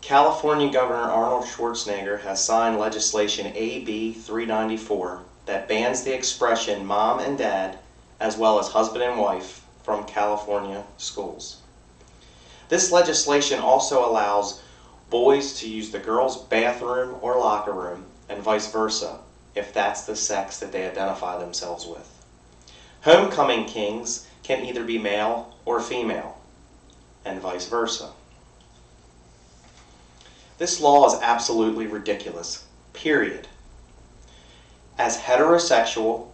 California Governor Arnold Schwarzenegger has signed legislation AB 394 that bans the expression mom and dad, as well as husband and wife, from California schools. This legislation also allows boys to use the girls' bathroom or locker room, and vice versa, if that's the sex that they identify themselves with. Homecoming kings can either be male or female, and vice versa. This law is absolutely ridiculous, period. As heterosexual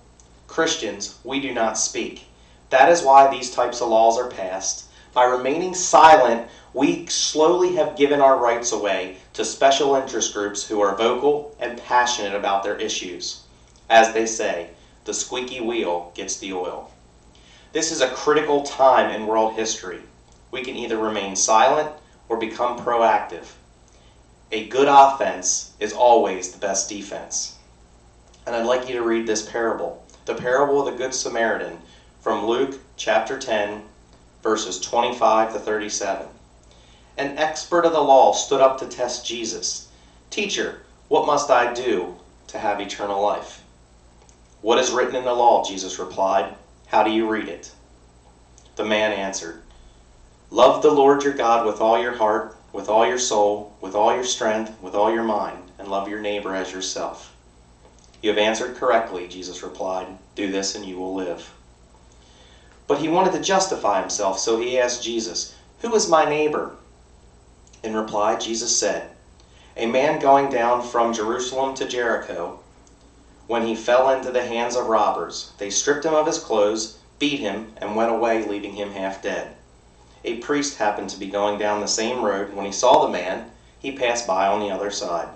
Christians, we do not speak. That is why these types of laws are passed. By remaining silent, we slowly have given our rights away to special interest groups who are vocal and passionate about their issues. As they say, the squeaky wheel gets the oil. This is a critical time in world history. We can either remain silent or become proactive. A good offense is always the best defense. And I'd like you to read this parable, the parable of the Good Samaritan, from Luke chapter 10, verses 25 to 37. An expert of the law stood up to test Jesus. "Teacher, what must I do to have eternal life?" "What is written in the law?" Jesus replied. "How do you read it?" The man answered, "Love the Lord your God with all your heart, with all your soul, with all your strength, with all your mind, and love your neighbor as yourself." "You have answered correctly," Jesus replied. "Do this and you will live." But he wanted to justify himself, so he asked Jesus, "Who is my neighbor?" In reply, Jesus said, "A man going down from Jerusalem to Jericho, when he fell into the hands of robbers, they stripped him of his clothes, beat him, and went away, leaving him half dead. A priest happened to be going down the same road. When he saw the man, he passed by on the other side.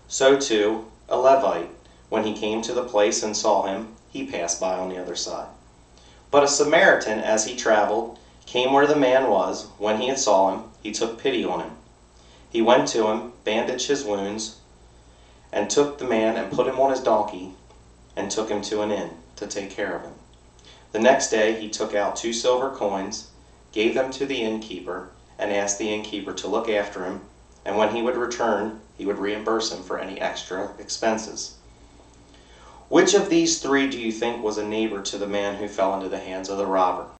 So too, a Levite, when he came to the place and saw him, he passed by on the other side. But a Samaritan, as he traveled, came where the man was. When he had saw him, he took pity on him. He went to him, bandaged his wounds, and took the man and put him on his donkey, and took him to an inn to take care of him. The next day he took out 2 silver coins, gave them to the innkeeper, and asked the innkeeper to look after him, and when he would return, he would reimburse him for any extra expenses. Which of these 3 do you think was a neighbor to the man who fell into the hands of the robber?"